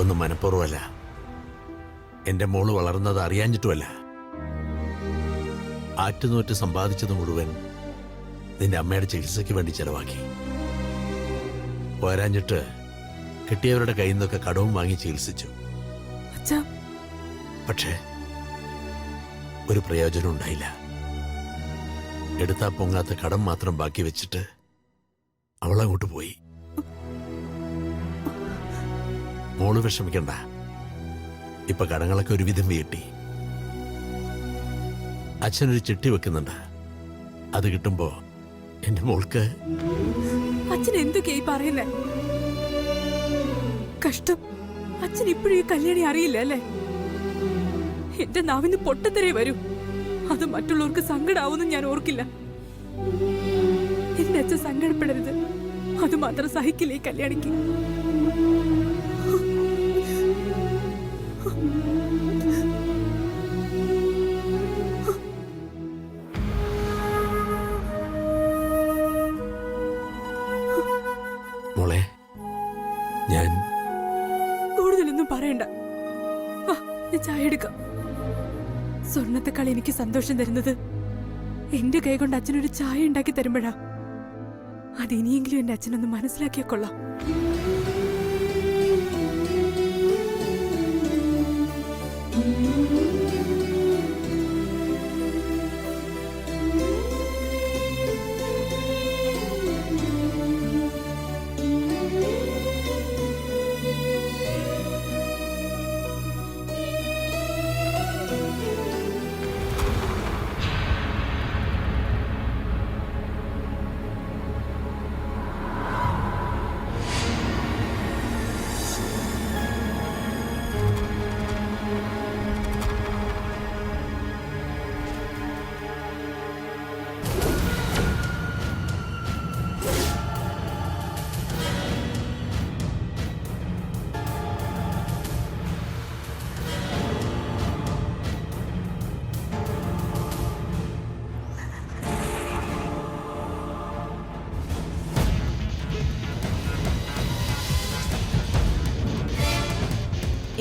ഒന്നും മനഃപൂർവ്വമല്ല. എന്റെ മോള് വളർന്നത് അറിയാഞ്ഞിട്ടുമല്ല. ആറ്റുനോറ്റ് സമ്പാദിച്ചത് മുഴുവൻ നിന്റെ അമ്മയുടെ ചികിത്സയ്ക്ക് വേണ്ടി ചെലവാക്കി. പോരാഞ്ഞിട്ട് കിട്ടിയവരുടെ കയ്യിൽ നിന്നൊക്കെ കടവും വാങ്ങി ചികിത്സിച്ചു. പക്ഷേ ഒരു പ്രയോജനം ഉണ്ടായില്ല. എടുത്താ പൊങ്ങാത്ത കടം മാത്രം ബാക്കി വെച്ചിട്ട് അവളങ്ങോട്ട് പോയി. മോള് വിഷമിക്കണ്ട. ഇപ്പൊ കടങ്ങളൊക്കെ ഒരുവിധം വീട്ടി. അച്ഛനൊരു ചിട്ടി വെക്കുന്നുണ്ട്. അത് കിട്ടുമ്പോ എന്റെ മോൾക്ക്. അച്ഛൻ എന്തൊക്കെയായി പറയുന്നേ? കഷ്ടം. അച്ഛൻ ഇപ്പോഴും ഈ കല്യാണി അറിയില്ല അല്ലേ? എന്റെ നാവിന്ന് പൊട്ടത്തരേ വരൂ. അത് മറ്റുള്ളവർക്ക് സങ്കടാവുമെന്ന് ഞാൻ ഓർക്കില്ല. എന്റെ അച്ഛൻ സങ്കടപ്പെടരുത്. അത് മാത്രം സഹിക്കില്ല ഈ കല്യാണിക്ക്. മോളെ, ഞാൻ കൂടുതലൊന്നും പറയണ്ട. ഞാൻ ചായ എടുക്കാം. സ്വർണത്തെക്കാൾ എനിക്ക് സന്തോഷം തരുന്നത് എന്റെ കൈ കൊണ്ട് അച്ഛനൊരു ചായ ഉണ്ടാക്കി തരുമ്പോഴാ. അത് ഇനിയെങ്കിലും എന്റെ അച്ഛനൊന്ന് മനസ്സിലാക്കിയാ കൊള്ളാം.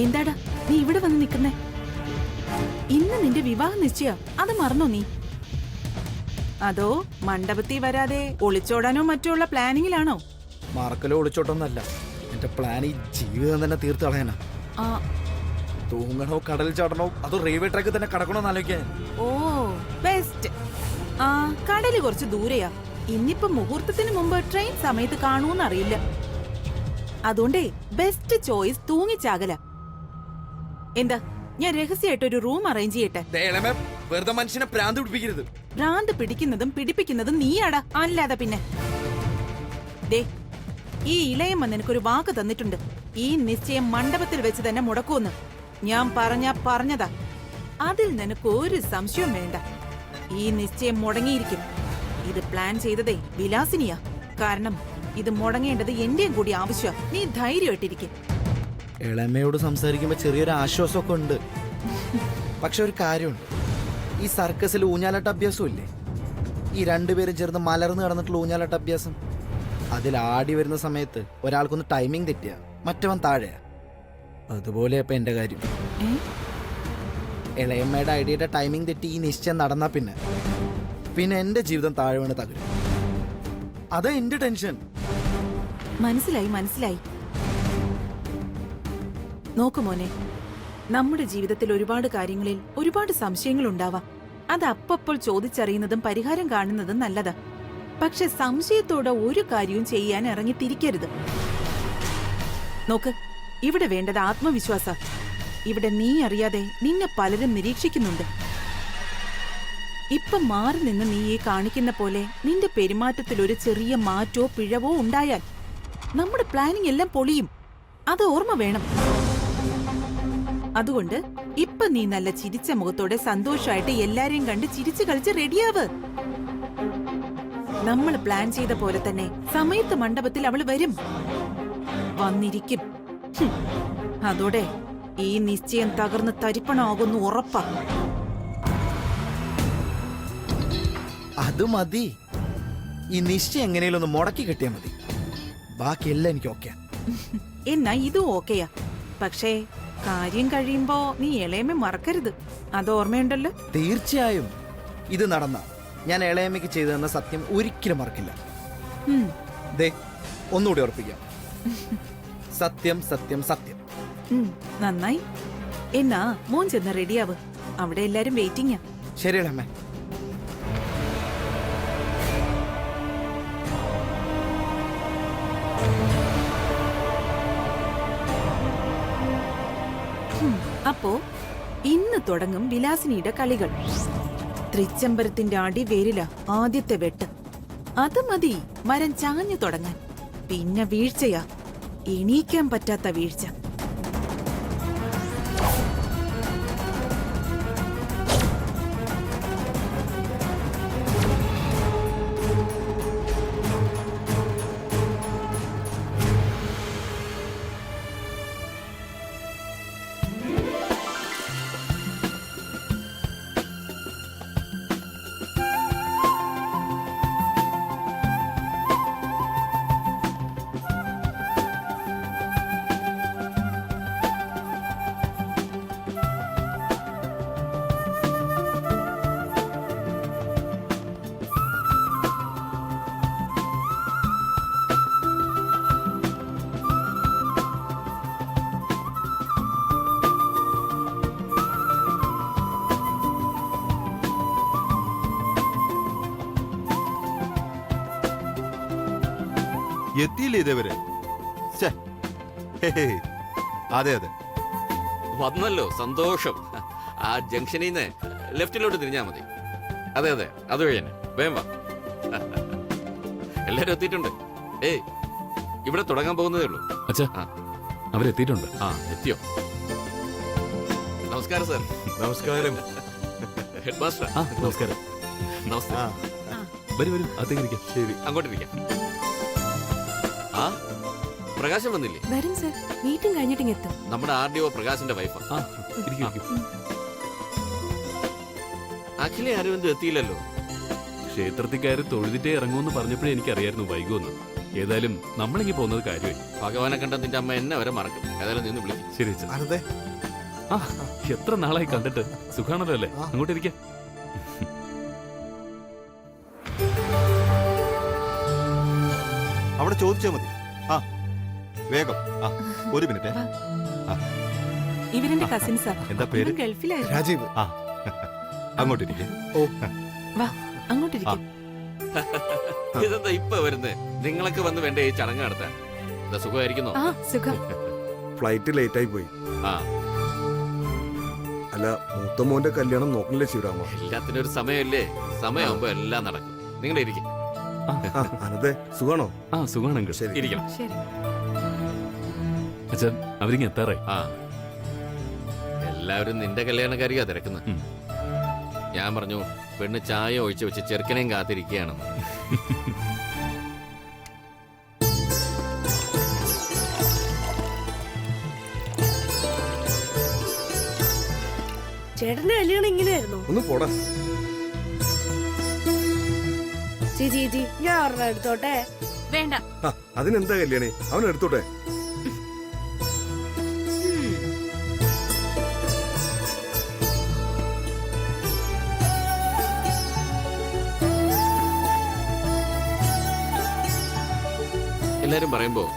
എന്താടാ നീ ഇവിടെ വന്ന് നിൽക്കുന്നേ? ഇന്ന് നിന്റെ വിവാഹ നിശ്ചയം, അത് മറന്നോ നീ? അതോ മണ്ഡപത്തിൽ വരാതെ ഒളിച്ചോടാനോ മറ്റോ ഉള്ള പ്ലാനിങ്ങിലാണോ? മറക്കലോ ഒളിച്ചോട്ടൊന്നല്ല. എന്റെ പ്ലാൻ ഈ ജീവിതം തന്നെ തീർത്ത് കളയാനാ. തൂങ്ങണോ, കടൽ ചാടണോ, അതോ റെയിൽവേ ട്രാക്ക് തന്നെ കടക്കണോന്ന് ആലോചിക്കാൻ. ഓ ബെസ്റ്റ്. കടല് കുറച്ച് ദൂരെയാ. ഇന്നിപ്പോ മുഹൂർത്തത്തിന് മുമ്പ് ട്രെയിൻ സമയത്ത് കാണൂന്നറിയില്ല. അതുകൊണ്ടേ ബെസ്റ്റ് ചോയ്സ് തൂങ്ങിച്ചാകല. എന്താ, ഞാൻ രഹസ്യമായിട്ട് ഒരു റൂം അറേഞ്ച് ചെയ്യട്ടെ? വെറുതെ മനുഷ്യനെ ഭ്രാന്ത് പിടിപ്പിക്കരുത്. ഭ്രാന്ത് പിടിക്കുന്നതും പിടിപ്പിക്കുന്നതും നീയാടാ, അല്ലാതെ പിന്നെ. ദേ, ഈ ഇളയമ്മ നിനക്കൊരു വാക്ക് തന്നിട്ടുണ്ട്. ഈ നിശ്ചയം മണ്ഡപത്തിൽ വെച്ച് തന്നെ മുടക്കൂന്ന്. ഞാൻ പറഞ്ഞതാ. അതിൽ നിനക്ക് ഒരു സംശയവും വേണ്ട. ഈ നിശ്ചയം മുടങ്ങിയിരിക്കും. ഇത് പ്ലാൻ ചെയ്തതേ വിലാസിനിയാ. കാരണം ഇത് മുടങ്ങേണ്ടത് എന്റെയും കൂടി ആവശ്യമാ. നീ ധൈര്യമായിട്ടിരിക്കും. ഇളമയോട് സംസാരിക്കുമ്പോ ചെറിയൊരു ആശ്വാസമൊക്കെ ഉണ്ട്. പക്ഷെ ഒരു കാര്യമുണ്ട്. ഈ സർക്കസിൽ ഊഞ്ഞാലാട്ട അഭ്യാസം ഇല്ലേ? ഈ രണ്ടുപേരും ചേർന്ന് മലർന്ന് കിടന്നിട്ടുള്ള ഊഞ്ഞാലാട്ട അഭ്യാസം. അതിൽ ആടി വരുന്ന സമയത്ത് ഒരാൾക്കൊന്ന് ടൈമിംഗ് തെറ്റിയ മറ്റവൻ താഴെയാ. അതുപോലെ ഇപ്പൊ എന്റെ കാര്യം. ഇളയമ്മയുടെ ഐഡിയയുടെ ടൈമിംഗ് തെറ്റി ഈ നിശ്ചയം നടന്നാ പിന്നെ എന്റെ ജീവിതം താഴെ വീണ് തകരും. അതാ എന്റെ ടെൻഷൻ. മനസ്സിലായി. നോക്കു മോനെ, നമ്മുടെ ജീവിതത്തിൽ ഒരുപാട് കാര്യങ്ങളിൽ ഒരുപാട് സംശയങ്ങൾ ഉണ്ടാവാം. അത് അപ്പപ്പോൾ ചോദിച്ചറിയുന്നതും പരിഹാരം കാണുന്നതും നല്ലതാ. പക്ഷെ സംശയത്തോടെ ഒരു കാര്യവും ചെയ്യാൻ ഇറങ്ങി തിരിക്കരുത്. നോക്ക്, ഇവിടെ വേണ്ടത് ആത്മവിശ്വാസ. ഇവിടെ നീ അറിയാതെ നിന്നെ പലരും നിരീക്ഷിക്കുന്നുണ്ട്. ഇപ്പൊ മാറി നിന്ന് നീ ഈ കാണിക്കുന്ന പോലെ നിന്റെ പെരുമാറ്റത്തിൽ ഒരു ചെറിയ മാറ്റോ പിഴവോ ഉണ്ടായാൽ നമ്മുടെ പ്ലാനിങ് എല്ലാം പൊളിയും. അത് ഓർമ്മ വേണം. അതുകൊണ്ട് ഇപ്പൊ നീ നല്ല ചിരിച്ച മുഖത്തോടെ സന്തോഷമായിട്ട് എല്ലാരെയും കണ്ട് ചിരിച്ചു കളിച്ച് റെഡിയാവ്. നമ്മൾ പ്ലാൻ ചെയ്ത പോലെ തന്നെ സമയത്ത് മണ്ഡപത്തിൽ അവള് വരും, വന്നിരിക്കും. അതോടെ ഈ നിശ്ചയം തകർന്ന് തരിപ്പണമാകുന്നു ഉറപ്പാ. അത് മതി. ഈ നിശ്ചയം എങ്ങനെയും ഒന്ന് മുടക്കി കിട്ടിയാൽ മതി. ബാക്കിയെല്ലാം എനിക്ക് ഓക്കെ. എന്നാ ഇതും ഓക്കെയാ. പക്ഷേ കാര്യം കഴിയുമ്പോ നീ ഇളയമ്മ മറക്കരുത്. അത് ഓർമ്മയുണ്ടല്ലോ. തീർച്ചയായും ഇത് നടന്ന ഞാൻ ഇളയമ്മയ്ക്ക് ചെയ്തു തന്ന സത്യം ഒരിക്കലും മറക്കില്ല. ഉം. ദേ ഒന്നുകൂടി ഉറപ്പിക്കാം. സത്യം സത്യം സത്യം. നന്നായി. എന്നാ മോൻ ചെന്ന് റെഡിയാവ്. അവിടെ എല്ലാരും വെയിറ്റിംഗാ. ശരി ഇളയമ്മേ. അപ്പോ ഇന്ന് തുടങ്ങും വിലാസിനിയുടെ കളികൾ. തൃച്ചംബരത്തിന്റെ അടിവേരില ആദ്യത്തെ വെട്ട്. അത് മതി മരം ചാഞ്ഞു തുടങ്ങാൻ. പിന്നെ വീഴ്ചയാ, എണീക്കാൻ പറ്റാത്ത വീഴ്ച. എത്തിയില്ലേ ഇതേവരെ? ഛെ, ഹേ, ഹേ. അതെ അതെ, വന്നല്ലോ, സന്തോഷം. ആ ജംഗ്ഷനിൽ നിന്ന് ലെഫ്റ്റിലോട്ട് തിരിഞ്ഞാ മതി. അതെ അതെ, അതുവഴി തന്നെ. വേഗം വാ. എല്ലാരും എത്തിയിട്ടുണ്ട്. ഏയ്, ഇവിടെ തുടങ്ങാൻ പോകുന്നതേ ഉള്ളൂ. അച്ഛാ, ആ. അവരെത്തിയിട്ടുണ്ട്. ആ, എത്തിയോ? നമസ്കാരം സാർ. നമസ്കാരം. Head master. ആ, നമസ്കാരം. നമസ്കാരം. വരൂ വരൂ, അകത്തേക്ക് ഇരിക്കാം. ശരി, അങ്ങോട്ടിരിക്കാം. ആ, പ്രകാശം വന്നില്ലേ? വരും സർ, മീറ്റിംഗ് കഴിഞ്ഞിട്ട് എത്തും. നമ്മുടെ RDO പ്രകാശിന്റെ വൈഫാ. ആ, ഇരിക്കൂ, ഇരിക്കൂ. അഖിലെ അരവിന്ദ് എത്തിയില്ലല്ലോ. ക്ഷേത്രത്തിൽ കയറി തൊഴുതിട്ടേ ഇറങ്ങുമെന്ന് പറഞ്ഞപ്പോഴേ എനിക്കറിയായിരുന്നു വൈകുമെന്ന്. ഏതായാലും നമ്മളിങ്ങി പോകുന്നത് കാര്യമായി. ഭഗവാനെ കണ്ട നിന്റെ അമ്മ എന്നെ വരെ മറക്കും. ഏതായാലും നിന്ന് വിളിക്കും. ശരി അച്ഛാ. അതെ. ആ, എത്ര നാളായി കണ്ടിട്ട്. സുഖാണല്ലോ അല്ലേ? അങ്ങോട്ടിരിക്കാം. അവിടെ ചോദിച്ചാ മതി. ആ, വേഗം. ആ, ഒരു മിനിറ്റ്. ഇവരെന്റെ കസിൻസാ. എന്താ പേര്? ഇവൻ ഗൾഫിലായിരുന്നു. രാജീവ്. ആ, അങ്ങോട്ടിരിക്കെ. വാ, അങ്ങോട്ടിരിക്കും. ഇതെന്താ ഇപ്പൊ വരുന്നേ? നിങ്ങളൊക്കെ വന്ന് വേണ്ട ഈ ചടങ്ങ് നടത്താൻ. എന്താ സുഖമായിരിക്കുന്നോ? ആ സുഖം. ഫ്ലൈറ്റ് ലേറ്റ് ആയി പോയി. ആ, അല്ല, മൂത്തമോന്റെ കല്യാണം നോക്കണില്ലേ ശിവരാമ? എല്ലാത്തിനും ഒരു സമയമല്ലേ? സമയമാകുമ്പോ എല്ലാം നടക്കും. നിങ്ങൾ ഇരിക്കും. അനതെ സുഖാണോ? ആ, സുഖാണെങ്കിൽ. ശരി. ഇരിക്കണം. ശരി. അച്ഛൻ, അവരിങ്ങി എത്താറായി. ആ, എല്ലാവരും നിന്റെ കല്യാണക്കാരിയാ തിരക്കുന്നത്. ഉം. ഞാൻ പറഞ്ഞു, പെണ്ണ് ചായ ഒഴിച്ചു വെച്ച് ചെറുക്കനെയും കാത്തിരിക്കുകയാണെന്ന്. ചേട്ടന്റെ കല്യാണം ഇങ്ങനെയായിരുന്നു. ഒന്ന് പോടാ. ചേച്ചി ഞാൻ ഒരെണ്ണം എടുത്തോട്ടെ. വേണ്ട. ആ, അതിനെന്താ കല്യാണി, അവൻ എടുത്തോട്ടെ. എല്ലാരും പറയുമ്പോ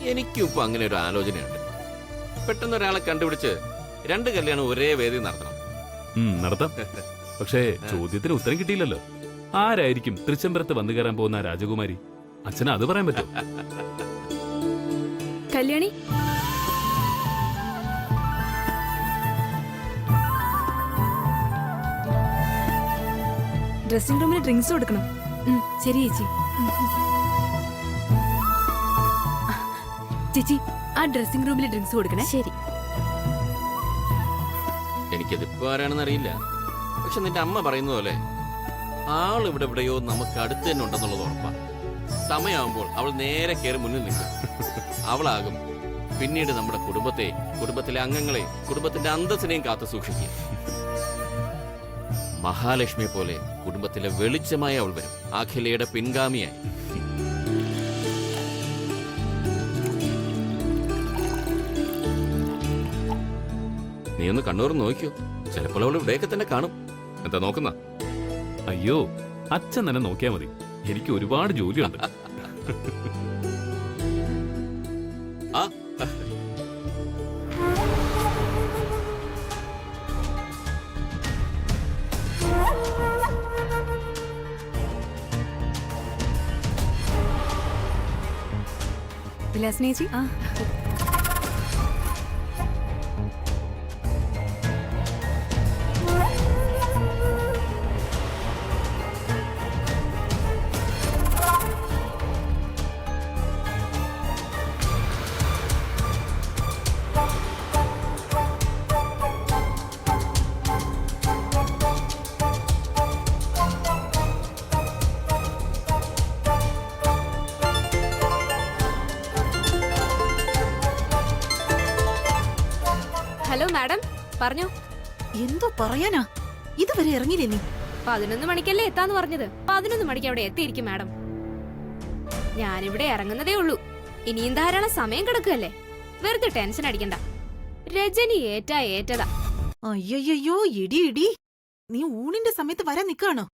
എനിക്കും ഇപ്പൊ അങ്ങനെ ഒരു ആലോചനയുണ്ട്. പെട്ടെന്ന് ഒരാളെ കണ്ടുപിടിച്ച് രണ്ട് കല്യാണം ഒരേ വേദി നടത്തണം. നടത്താം. പക്ഷേ ചോദ്യത്തിന് ഉത്തരം കിട്ടിയില്ലല്ലോ. ആരായിരിക്കും തൃച്ചംബരത്ത് വന്നു കയറാൻ പോകുന്ന രാജകുമാരി? അച്ഛന് അത് പറയാൻ പറ്റും. കല്യാണി, ഡ്രസ്സിംഗ് റൂമിൽ ഡ്രിങ്ക്സ് കൊടുക്കണം. ശരി ചേച്ചി. ചേച്ചി, ആ ഡ്രസ്സിംഗ് റൂമിൽ ഡ്രിങ്ക്സ് കൊടുക്കണേ. ശരി. എനിക്കതിപ്പോ ആരാണെന്ന് അറിയില്ല. പക്ഷെ നിന്റെ അമ്മ പറയുന്ന പോലെ ആൾ ഇവിടെ എവിടെയോ നമുക്ക് അടുത്ത് തന്നെ ഉണ്ടെന്നുള്ളത് ഉറപ്പാ. സമയമാകുമ്പോൾ അവൾ നേരെ കയറി മുന്നിൽ നിൽക്കും. അവളാകും പിന്നീട് നമ്മുടെ കുടുംബത്തെ, കുടുംബത്തിലെ അംഗങ്ങളെ, കുടുംബത്തിന്റെ അന്തസ്സിനെയും കാത്തു സൂക്ഷിക്കുക. മഹാലക്ഷ്മിയെ പോലെ കുടുംബത്തിലെ വെളിച്ചമായി അവൾ വരും, അഖിലയുടെ പിൻഗാമിയായി. നീ ഒന്ന് കണ്ണൂർ നോക്കിയോ, ചിലപ്പോൾ അവൾ ഇവിടെയൊക്കെ തന്നെ കാണും. എന്താ നോക്കുന്ന? അയ്യോ, അച്ഛൻ തന്നെ നോക്കിയാ മതി, എനിക്ക് ഒരുപാട് ജോലിയുണ്ട്. ആ വിലാസിനേച്ചി ഹലോ മാഡം, പറഞ്ഞോ. എന്തോ പറയാനാ, ഇതുവരെ ഇറങ്ങിയില്ലേ നീ? 11 മണിക്കല്ലേ എത്താന്ന് പറഞ്ഞത്? 11 മണിക്ക് അവിടെ എത്തിയിരിക്കും മാഡം. ഞാനിവിടെ ഇറങ്ങുന്നതേ ഉള്ളൂ. ഇനിയും ധാരാളം സമയം കിടക്കുകയല്ലേ, വെറുതെ ടെൻഷൻ അടിക്കണ്ട. രജനി ഏറ്റതാ. അയ്യോ ഇടി ഇടി, നീ ഊണിന്റെ സമയത്ത് വരാൻ നിക്കാണോ?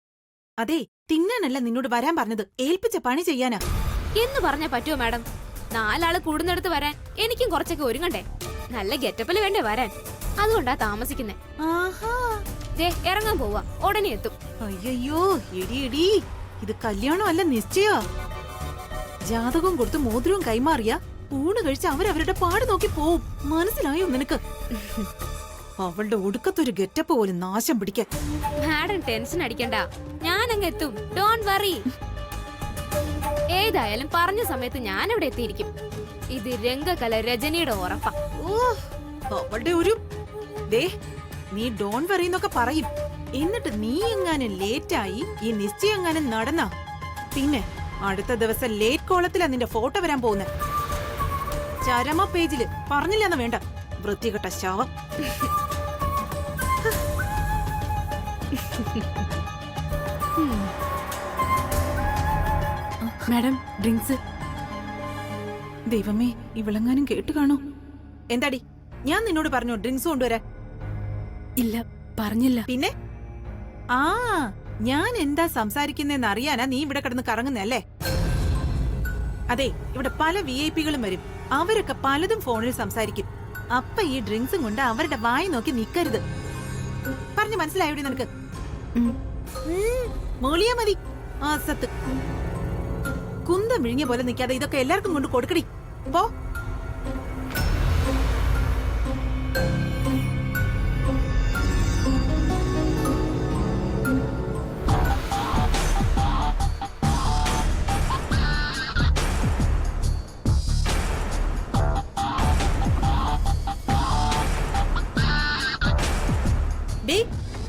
അതെ, തിന്നാനല്ല നിന്നോട് വരാൻ പറഞ്ഞത്, ഏൽപ്പിച്ച പണി ചെയ്യാനാ. എന്ന് പറഞ്ഞാ പറ്റുമോ മാഡം? 4 ആള് കൂടുന്നിടത്ത് വരാൻ എനിക്കും കുറച്ചൊക്കെ ഒരുങ്ങണ്ടേ? നല്ല ഗെറ്റപ്പില് വേണ്ടേ വരാൻ? അതുകൊണ്ടാ താമസിക്കുന്നേ. ആഹാ, ദേ ഇറങ്ങാൻ പോവാ, ഉടനെ എത്തും. അയ്യോ ഇടി ഇടി, ഇത് കല്യാണം അല്ല, നിശ്ചയാ. ജാതകം കൊടുത്ത് മോതിരവും കൈമാറിയ ഊണ് കഴിച്ച് അവരവരുടെ പാട് നോക്കി പോവും. മനസ്സിലായോ നിനക്ക്? അവളുടെ ഒടുക്കത്തൊരു ഗെറ്റപ്പ് പോലും നാശം പിടിക്കാൻ. മാഡം ടെൻഷൻ അടിക്കണ്ട, ഞാനങ്ങ് എത്തും. Don't worry. ഏതായാലും പറഞ്ഞ സമയത്ത് ഞാൻ അവിടെ എത്തിയിരിക്കും. ഇത് രംഗകല രജനിയുടെ ഉറപ്പാ. ഓ, അവളുടെ ഒരു ദേ, നീ ഡോൺ വറിയെന്നൊക്കെ പറയും. എന്നിട്ട് നീ എങ്ങാനും ലേറ്റായി ഈ നിശ്ചയം എങ്ങാനും നടന്നാ പിന്നെ അടുത്ത ദിവസം ലേറ്റ് കോളത്തിലാ നിന്റെ ഫോട്ടോ വരാൻ പോകുന്നത്. ചരമ പേജില് പറഞ്ഞില്ലെന്ന് വേണ്ട, വൃത്തികെട്ട ശവം. Madam drinks. ദൈവമേ, ഇവളെങ്ങാനും കേട്ട് കാണോ? എന്താടി, ഞാൻ നിന്നോട് പറഞ്ഞു ഡ്രിങ്ക്സ് കൊണ്ടുവരാൻ? ഇല്ല, പറഞ്ഞില്ല. പിന്നെ ആ, ഞാൻ എന്താ സംസാരിക്കുന്നതെന്ന് അറിയാനാ നീ ഇവിടെ കിടന്ന് കറങ്ങുന്നല്ലേ? അതെ, ഇവിടെ പല VIP-കളും വരും. അവരൊക്കെ പലതും ഫോണിൽ സംസാരിക്കും. അപ്പ ഈ ഡ്രിങ്ക്സും കൊണ്ട് അവരുടെ വായി നോക്കി നിക്കരുത്. പറഞ്ഞു മനസ്സിലായോടി നിനക്ക്? മോളിയാ മതി. ആ സത്ത് കുന്തം വിഴിഞ്ഞ പോലെ നിൽക്കാതെ ഇതൊക്കെ എല്ലാവർക്കും കൊണ്ട് കൊടുക്കടി. പോ.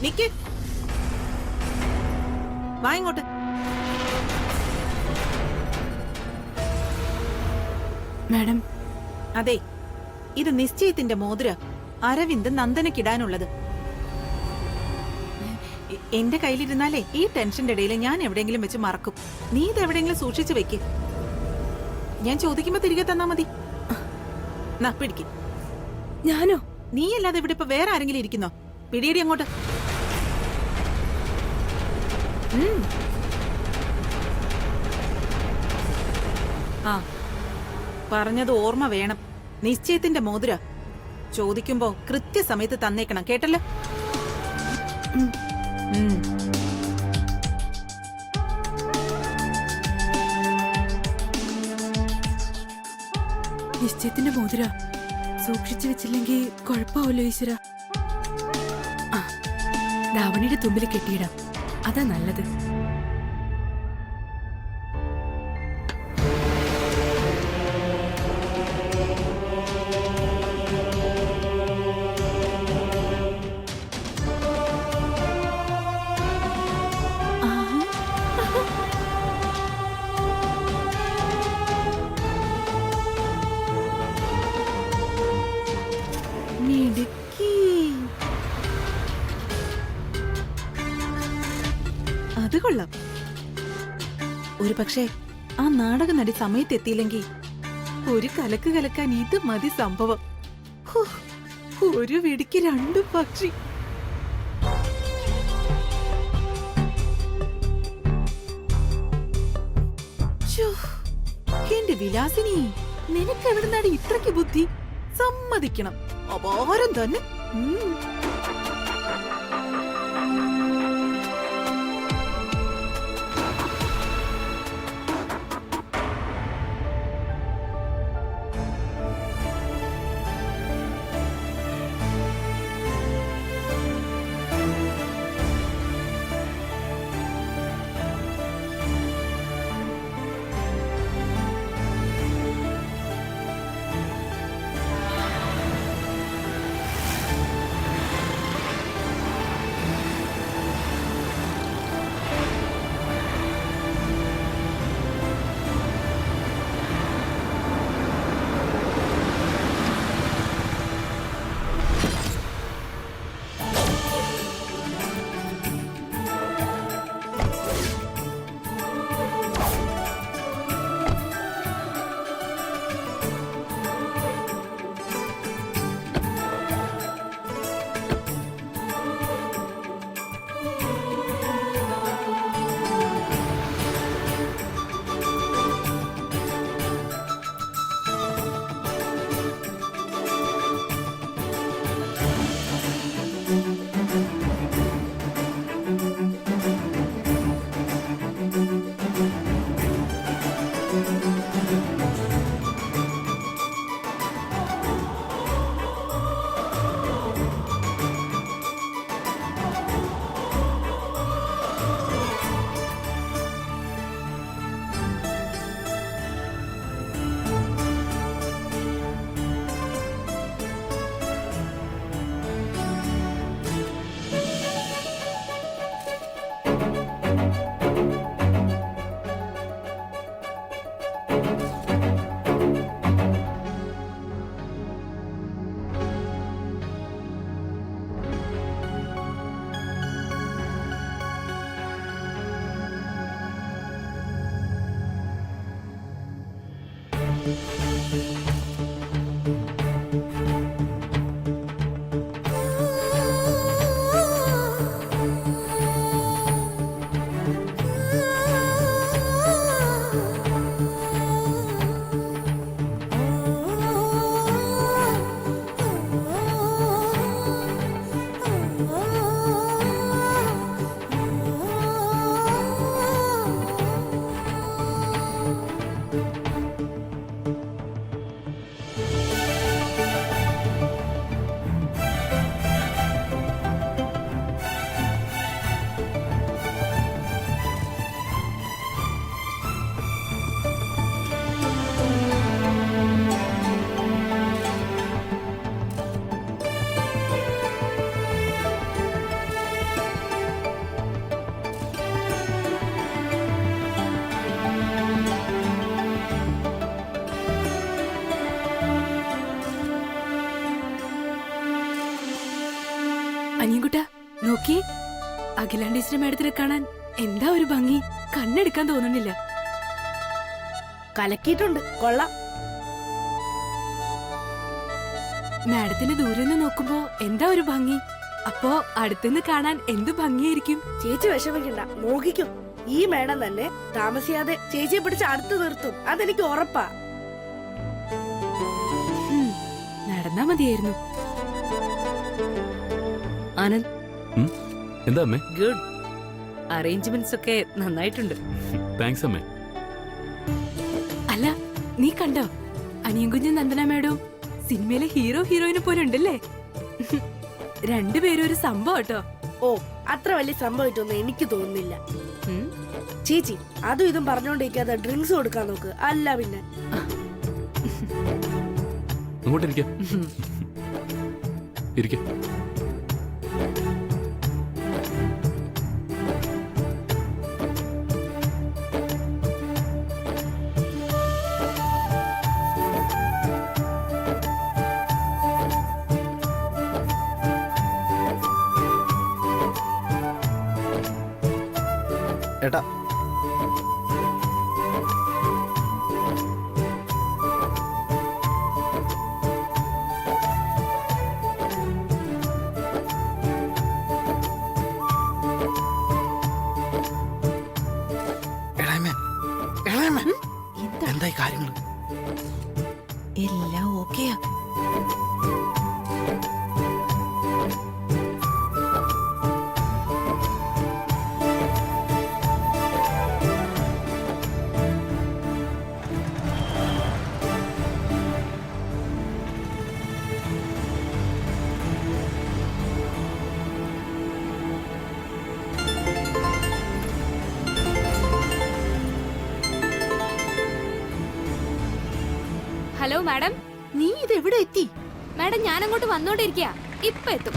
നിക്ക്, വാ ഇങ്ങോട്ട്. മാഡം, അതെ, ഇത് നിശ്ചയത്തിന്റെ മോതിര അരവിന്ദ് നന്ദനക്കിടാനുള്ളത്. എന്റെ കയ്യിലിരുന്നാലേ ഈ ടെൻഷന്റെ ഇടയിൽ ഞാൻ എവിടെയെങ്കിലും വെച്ച് മറക്കും. നീ ഇത് എവിടെയെങ്കിലും സൂക്ഷിച്ചു വെക്ക്. ഞാൻ ചോദിക്കുമ്പോ തിരികെ തന്നാ മതി. നാ പിടിക്ക്. ഞാനോ? നീ അല്ലാതെ ഇവിടെ ഇപ്പൊ വേറെ ആരെങ്കിലും ഇരിക്കുന്നോ? പിടിയടി അങ്ങോട്ട്. ആ, പറഞ്ഞത് ഓർമ്മ വേണം. നിശ്ചയത്തിന്റെ മോതിര ചോദിക്കുമ്പോ കൃത്യസമയത്ത് തന്നേക്കണം, കേട്ടല്ലോ? നിശ്ചയത്തിന്റെ മോതിര സൂക്ഷിച്ചു വെച്ചില്ലെങ്കിൽ കുഴപ്പമാവല്ലോ ഈശ്വര. ആ, ധാവണിയുടെ തുമ്പിൽ കെട്ടിയിടാം, അതാ നല്ലത്. അത് കൊള്ളാം. ഒരു പക്ഷേ ആ നാടക നടി സമയത്തെത്തിയില്ലെങ്കിൽ ഒരു കലക്ക് കലക്കാൻ ഇത് മതി സംഭവം. ഒരു വെടിക്ക് രണ്ട് പക്ഷി. ശ്ശോ, എന്റെ വിലാസിനി, നിനക്ക് എവിടുന്നാണ് ഇത്രയ്ക്ക് ബുദ്ധി? സമ്മതിക്കണം, അപാരം തന്നെ. അനിയൻകുട്ട നോക്കി, അഖിലാണ്ടേശ്വരി മാഡത്തിനെ കാണാൻ എന്താ ഒരു ഭംഗി, കണ്ണെടുക്കാൻ തോന്നുന്നില്ല. കലക്കിയിട്ടുണ്ട്, കൊള്ളാം. മാഡത്തിന് ദൂരെ നിന്ന് നോക്കുമ്പോ എന്താ ഒരു ഭംഗി, അപ്പോ അടുത്തുനിന്ന് കാണാൻ എന്ത് ഭംഗിയായിരിക്കും. ചേച്ചി വിഷമിക്കണ്ട, നോക്കിക്കും. ഈ മേഡം തന്നെ താമസിയാതെ ചേച്ചിയെ പിടിച്ച് അടുത്ത് നിർത്തും, അതെനിക്ക് ഉറപ്പാ. നടന്നാ മതിയായിരുന്നു. ആനന്ദ്, എന്താ അമ്മേ? ഗുഡ്. അറേഞ്ച്മെന്റ്സ് ഒക്കെ നന്നായിട്ടുണ്ട്. താങ്ക്സ് അമ്മേ. അല്ല, നീ കണ്ടോ അനിയൻകുഞ്ഞും നന്ദന മാഡവും സിനിമയിലെ ഹീറോ ഹീറോയിനെ പോലെ ഉണ്ടല്ലേ? രണ്ടുപേരും ഒരു സംഭവം കേട്ടോ. ഓ, അത്ര വലിയ സംഭവിച്ചൊന്നും എനിക്ക് തോന്നുന്നില്ല. ചേച്ചി അതും ഇതും പറഞ്ഞോണ്ടിരിക്കാതെ ഡ്രിങ്ക്സ് കൊടുക്കാൻ നോക്ക്, അല്ല പിന്നെ. അങ്ങോട്ടിരിക്കാം. ഇരിക്കാം. ഏട്ടാ, ഹലോ മാഡം. നീ ഇത് എവിടെ എത്തി? മാഡം ഞാൻ അങ്ങോട്ട് വന്നോണ്ടിരിക്കുക. ഇപ്പൊ എത്തും.